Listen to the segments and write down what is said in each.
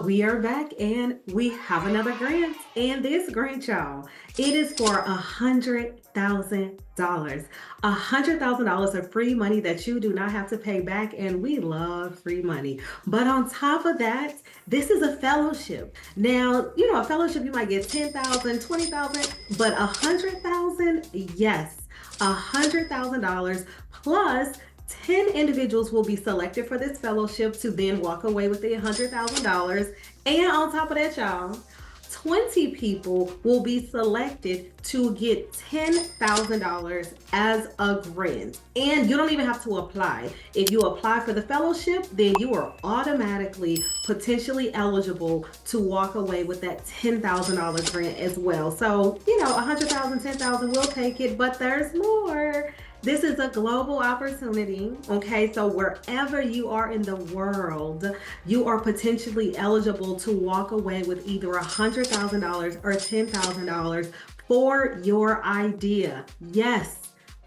We are back and we have another grant. And this grant, y'all, it is for $100,000. $100,000 of free money that you do not have to pay back. And we love free money. But on top of that, this is a fellowship. Now, a fellowship, you might get 10,000, 20,000, but 100,000, yes, $100,000 plus 10 individuals will be selected for this fellowship to then walk away with the $100,000. And on top of that, y'all, 20 people will be selected to get $10,000 as a grant. And you don't even have to apply. If you apply for the fellowship, then you are automatically potentially eligible to walk away with that $10,000 grant as well. So, 100,000, 10,000, we'll take it, but there's more. This is a global opportunity, okay? So wherever you are in the world, you are potentially eligible to walk away with either $100,000 or $10,000 for your idea. Yes,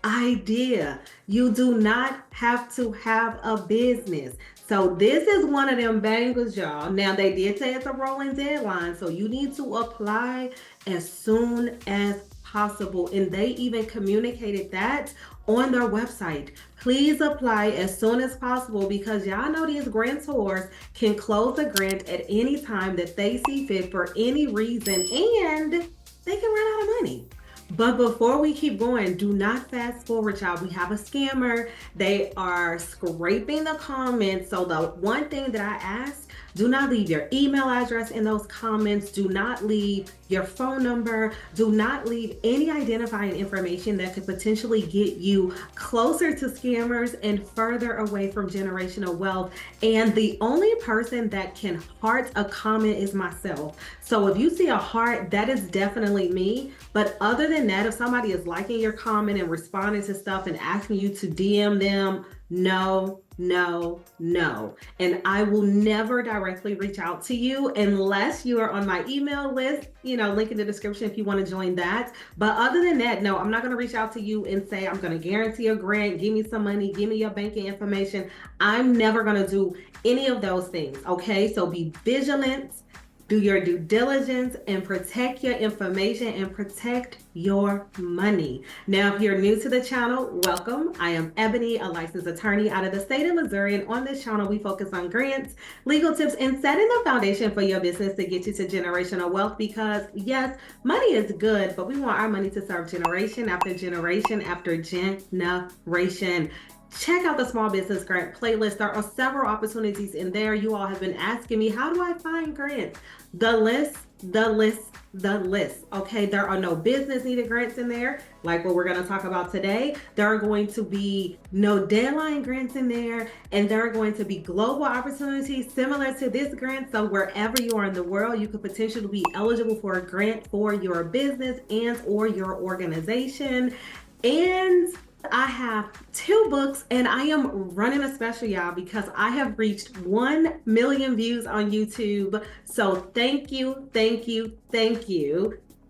idea. You do not have to have a business. So this is one of them bangers, y'all. Now, they did say it's a rolling deadline, so you need to apply as soon as possible. And they even communicated that on their website. Please apply as soon as possible because y'all know these grantors can close a grant at any time that they see fit for any reason, and they can run out of money. But before we keep going, do not fast forward, y'all. We have a scammer. They are scraping the comments. So the one thing that I ask, do not leave your email address in those comments. Do not leave your phone number. Do not leave any identifying information that could potentially get you closer to scammers and further away from generational wealth. And the only person that can heart a comment is myself. So if you see a heart, that is definitely me. But other than that, if somebody is liking your comment and responding to stuff and asking you to DM them, no. And I will never directly reach out to you unless you are on my email list, link in the description if you want to join that. But other than that, no, I'm not going to reach out to you and say, I'm going to guarantee a grant, give me some money, give me your banking information. I'm never going to do any of those things. Okay. So be vigilant. Do your due diligence and protect your information and protect your money. Now, if you're new to the channel, welcome. I am Ebony, a licensed attorney out of the state of Missouri. And on this channel, we focus on grants, legal tips, and setting the foundation for your business to get you to generational wealth. Because yes, money is good, but we want our money to serve generation after generation after generation. Check out the small business grant playlist. There are several opportunities in there. You all have been asking me, how do I find grants? The list. Okay, there are no business needed grants in there, like what we're going to talk about today. There are going to be no deadline grants in there, and there are going to be global opportunities similar to this grant. So wherever you are in the world, you could potentially be eligible for a grant for your business and or your organization. And I have 2 books, and I am running a special, y'all, because I have reached 1 million views on YouTube. So thank you.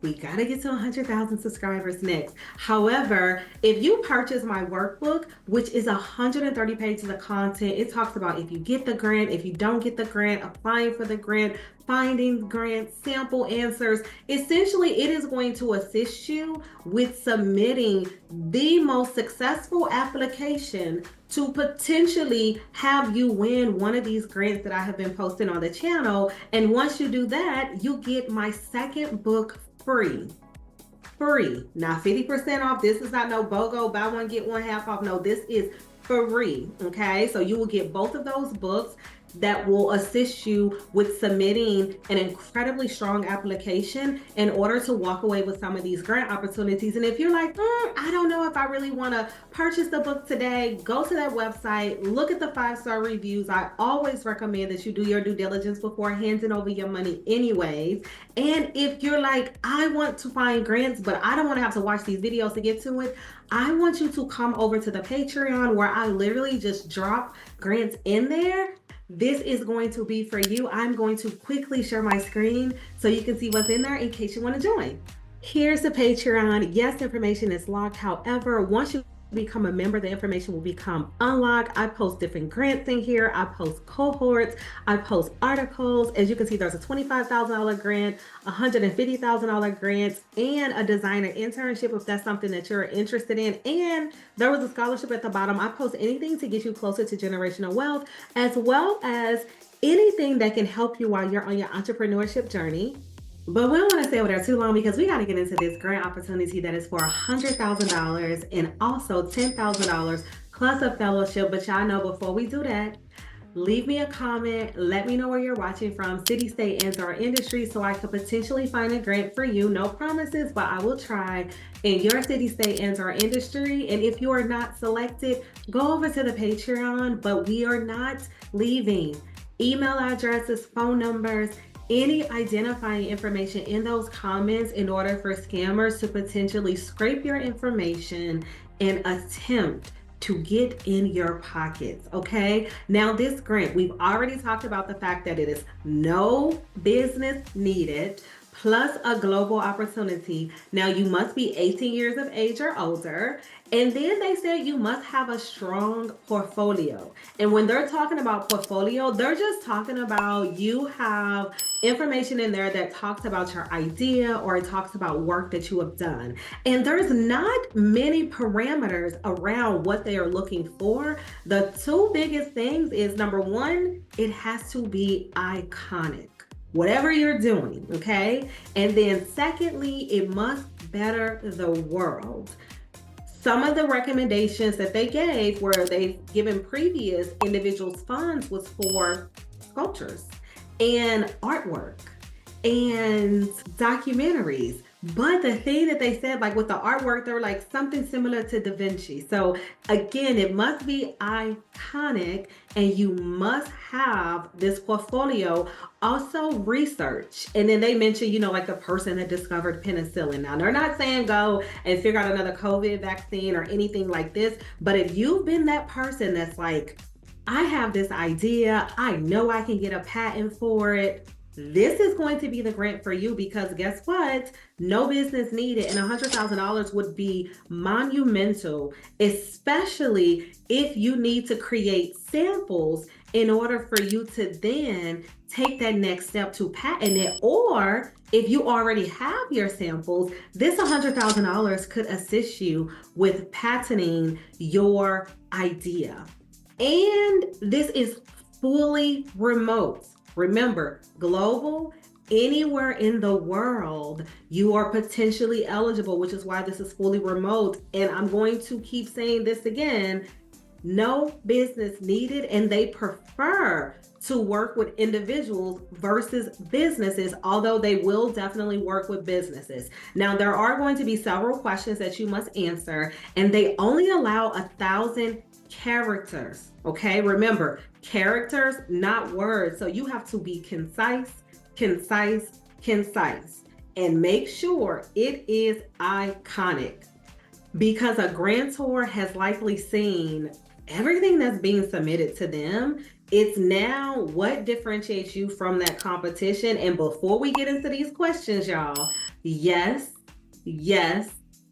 We gotta get to 100,000 subscribers next. However, if you purchase my workbook, which is 130 pages of content, it talks about if you get the grant, if you don't get the grant, applying for the grant, finding grants, sample answers. Essentially, it is going to assist you with submitting the most successful application to potentially have you win one of these grants that I have been posting on the channel. And once you do that, you get my second book free, not 50% off. This is not no BOGO, buy one, get one half off. No, this is free. Okay. So you will get both of those books that will assist you with submitting an incredibly strong application in order to walk away with some of these grant opportunities. And if you're like, I don't know if I really want to purchase the book today, go to that website, look at the 5-star reviews. I always recommend that you do your due diligence before handing over your money anyways. And if you're like, I want to find grants, but I don't want to have to watch these videos to get to it, I want you to come over to the Patreon where I literally just drop grants in there. This is going to be for you. I'm going to quickly share my screen so you can see what's in there in case you want to join. Here's the Patreon. Yes, information is locked. However, once you become a member, the information will become unlocked. I post different grants in here. I post cohorts. I post articles. As you can see, there's a $25,000 grant, $150,000 grants, and a designer internship if that's something that you're interested in. And there was a scholarship at the bottom. I post anything to get you closer to generational wealth, as well as anything that can help you while you're on your entrepreneurship journey. But we don't want to stay over there too long because we got to get into this grant opportunity that is for $100,000 and also $10,000 plus a fellowship. But y'all know, before we do that, leave me a comment. Let me know where you're watching from, city, state, and or industry, so I could potentially find a grant for you. No promises, but I will try in your city, state, and or industry. And if you are not selected, go over to the Patreon, but we are not leaving email addresses, phone numbers, any identifying information in those comments in order for scammers to potentially scrape your information and attempt to get in your pockets, okay? Now, this grant, we've already talked about the fact that it is no business needed, plus a global opportunity. Now, you must be 18 years of age or older. And then they said you must have a strong portfolio. And when they're talking about portfolio, they're just talking about you have information in there that talks about your idea or it talks about work that you have done. And there's not many parameters around what they are looking for. The two biggest things is, number one, it has to be iconic, whatever you're doing, okay? And then secondly, it must better the world. Some of the recommendations that they gave where they've given previous individuals funds was for sculptures and artwork and documentaries. But the thing that they said, like with the artwork, they were like something similar to Da Vinci. So again, it must be iconic and you must have this portfolio. Also research. And then they mentioned, like the person that discovered penicillin. Now, they're not saying go and figure out another COVID vaccine or anything like this. But if you've been that person that's like, I have this idea, I know I can get a patent for it, this is going to be the grant for you, because guess what? No business needed, and $100,000 would be monumental, especially if you need to create samples in order for you to then take that next step to patent it. Or if you already have your samples, this $100,000 could assist you with patenting your idea. And this is fully remote. Remember, global, anywhere in the world, you are potentially eligible, which is why this is fully remote. And I'm going to keep saying this again, no business needed, and they prefer to work with individuals versus businesses, although they will definitely work with businesses. Now, there are going to be several questions that you must answer, and they only allow 1,000 characters, okay? Remember, characters, not words. So you have to be concise, and make sure it is iconic, because a grantor has likely seen everything that's being submitted to them. It's now what differentiates you from that competition. And before we get into these questions, y'all, yes,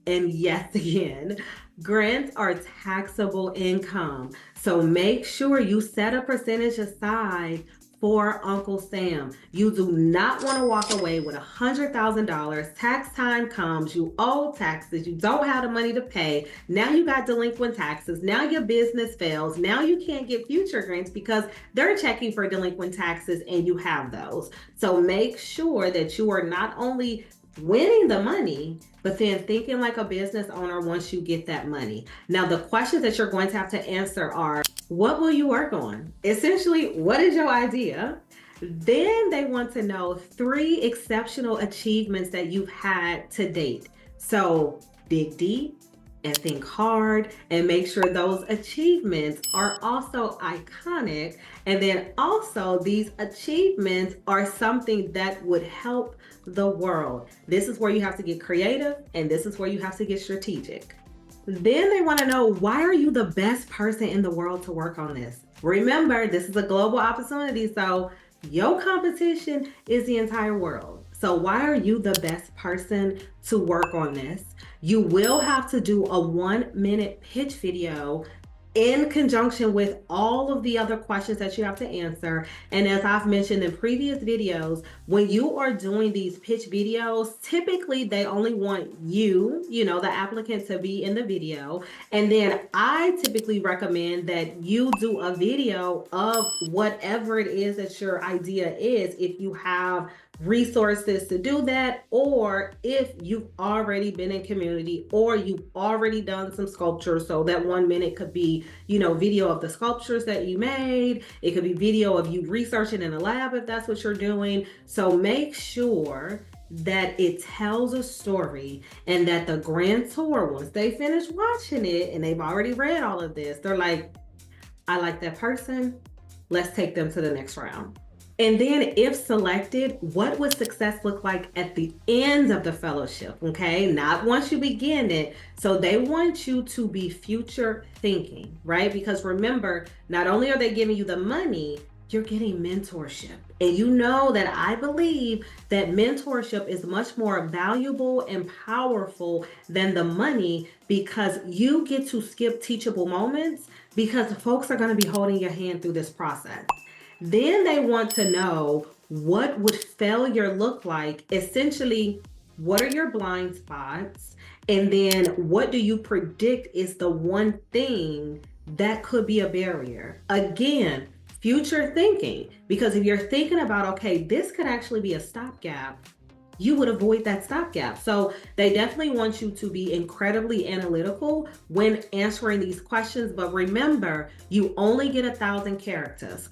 and yes again, grants are taxable income. So make sure you set a percentage aside for Uncle Sam. You do not want to walk away with $100,000. Tax time comes, you owe taxes, you don't have the money to pay. Now you got delinquent taxes. Now your business fails. Now you can't get future grants because they're checking for delinquent taxes and you have those. So make sure that you are not only winning the money, but then thinking like a business owner once you get that money. Now, the questions that you're going to have to answer are, what will you work on? Essentially, what is your idea? Then they want to know 3 exceptional achievements that you've had to date. So dig deep and think hard and make sure those achievements are also iconic. And then also these achievements are something that would help the world. This is where you have to get creative, and this is where you have to get strategic. Then they want to know, why are you the best person in the world to work on this? Remember, this is a global opportunity, so your competition is the entire world. So why are you the best person to work on this? You will have to do a 1-minute pitch video in conjunction with all of the other questions that you have to answer. And as I've mentioned in previous videos, when you are doing these pitch videos, typically they only want you, the applicant, to be in the video. And then I typically recommend that you do a video of whatever it is that your idea is, if you have resources to do that, or if you've already been in community, or you've already done some sculpture. So that 1 minute could be, video of the sculptures that you made. It could be video of you researching in a lab if that's what you're doing. So make sure that it tells a story, and that the grantor, once they finish watching it and they've already read all of this, they're like, I like that person. Let's take them to the next round. And then if selected, what would success look like at the end of the fellowship? Okay, not once you begin it. So they want you to be future thinking, right? Because remember, not only are they giving you the money, you're getting mentorship. And you know that I believe that mentorship is much more valuable and powerful than the money, because you get to skip teachable moments, because folks are going to be holding your hand through this process. Then they want to know, what would failure look like? Essentially, what are your blind spots? And then what do you predict is the one thing that could be a barrier? Again, future thinking, because if you're thinking about, okay, this could actually be a stopgap, you would avoid that stopgap. So they definitely want you to be incredibly analytical when answering these questions. But remember, you only get 1,000 characters.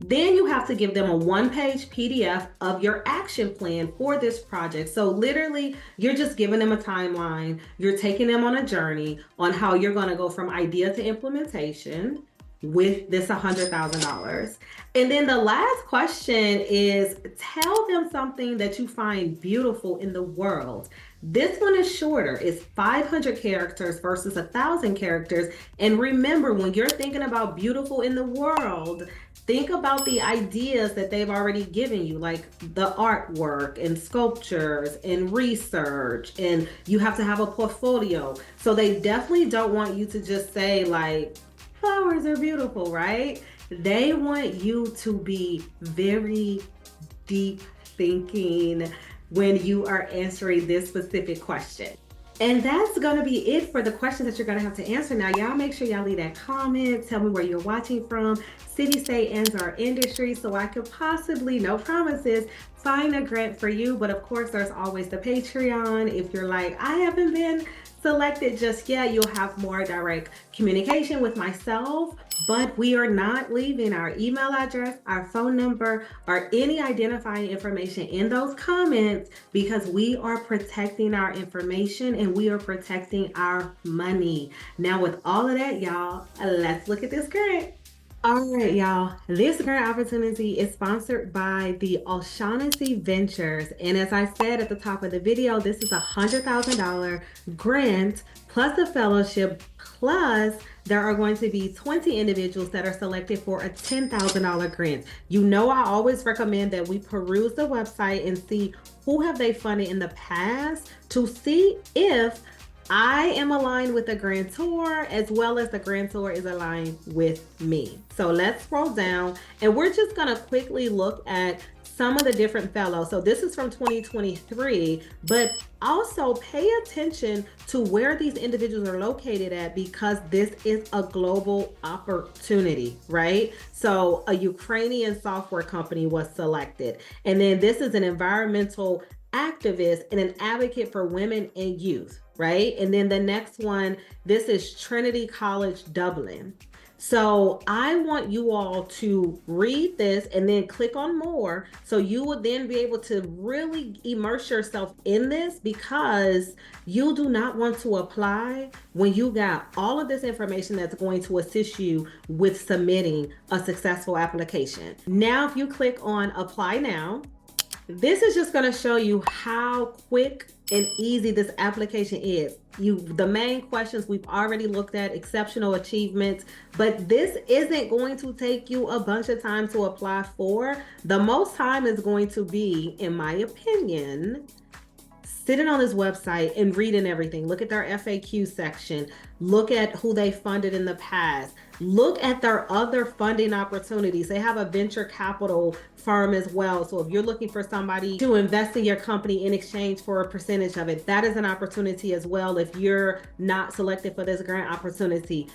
Then you have to give them a 1-page PDF of your action plan for this project. So literally, you're just giving them a timeline. You're taking them on a journey on how you're going to go from idea to implementation with this $100,000. And then the last question is, tell them something that you find beautiful in the world. This one is shorter. It's 500 characters versus 1,000 characters. And remember, when you're thinking about beautiful in the world, think about the ideas that they've already given you, like the artwork and sculptures and research, and you have to have a portfolio. So they definitely don't want you to just say like, flowers are beautiful, right? They want you to be very deep thinking when you are answering this specific question. And that's going to be it for the questions that you're going to have to answer. Now, y'all make sure y'all leave that comment. Tell me where you're watching from, city, state, and our industry, so I could possibly, no promises, find a grant for you. But of course, there's always the Patreon. If you're like, I haven't been selected just yet, you'll have more direct communication with myself. But we are not leaving our email address, our phone number, or any identifying information in those comments, because we are protecting our information and we are protecting our money. Now, with all of that, y'all, let's look at this grant. All right, y'all. This grant opportunity is sponsored by the O'Shaughnessy Ventures. And as I said at the top of the video, this is a $100,000 grant plus a fellowship, plus there are going to be 20 individuals that are selected for a $10,000 grant. You know, I always recommend that we peruse the website and see who have they funded in the past, to see if I am aligned with the grantor as well as the grantor is aligned with me. So let's scroll down, and we're just going to quickly look at some of the different fellows. So this is from 2023, but also pay attention to where these individuals are located at, because this is a global opportunity, right? So a Ukrainian software company was selected. And then this is an environmental activist and an advocate for women and youth, right? And then the next one, this is Trinity College Dublin. So I want you all to read this and then click on more, so you would then be able to really immerse yourself in this, because you do not want to apply when you got all of this information that's going to assist you with submitting a successful application. Now, if you click on apply now, this is just going to show you how quick and easy this application is. The main questions we've already looked at, exceptional achievements, but this isn't going to take you a bunch of time to apply for. The most time is going to be, in my opinion, sitting on this website and reading everything. Look at their FAQ section. Look at who they funded in the past. Look at their other funding opportunities. They have a venture capital firm as well. So if you're looking for somebody to invest in your company in exchange for a percentage of it, that is an opportunity as well. If you're not selected for this grant opportunity,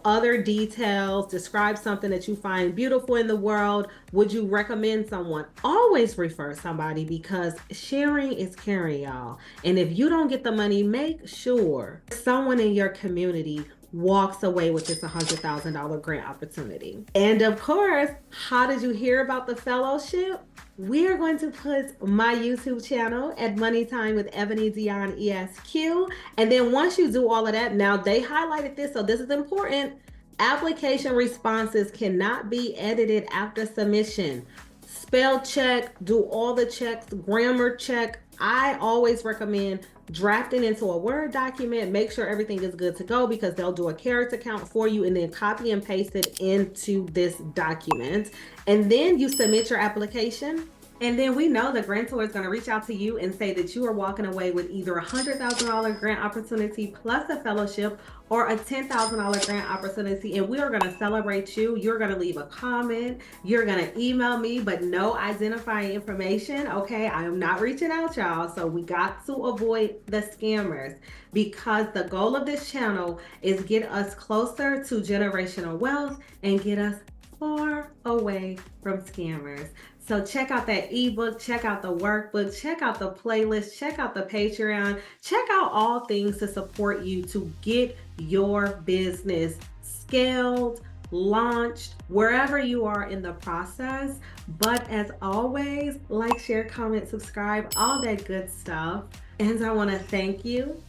other details, describe something that you find beautiful in the world. Would you recommend someone? Always refer somebody, because sharing is caring, y'all. And if you don't get the money, make sure someone in your community walks away with this $100,000 grant opportunity. And of course, how did you hear about the fellowship? We are going to put my YouTube channel at Money Time with Ebony Dion ESQ. And then once you do all of that, now they highlighted this, so this is important. Application responses cannot be edited after submission. Spell check, do all the checks, grammar check. I always recommend drafting into a Word document. Make sure everything is good to go, because they'll do a character count for you and then copy and paste it into this document. And then you submit your application. And then we know the grantor is going to reach out to you and say that you are walking away with either a $100,000 grant opportunity plus a fellowship, or a $10,000 grant opportunity. And we are going to celebrate you. You're going to leave a comment. You're going to email me, but no identifying information. Okay, I am not reaching out, y'all. So we got to avoid the scammers, because the goal of this channel is get us closer to generational wealth and get us far away from scammers. So check out that ebook, check out the workbook, check out the playlist, check out the Patreon, check out all things to support you to get your business scaled, launched, wherever you are in the process. But as always, like, share, comment, subscribe, all that good stuff. And I want to thank you.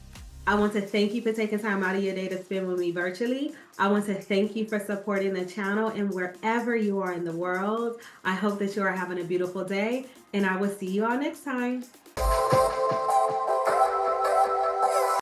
I want to thank you for taking time out of your day to spend with me virtually. I want to thank you for supporting the channel, and wherever you are in the world, I hope that you are having a beautiful day, and I will see you all next time.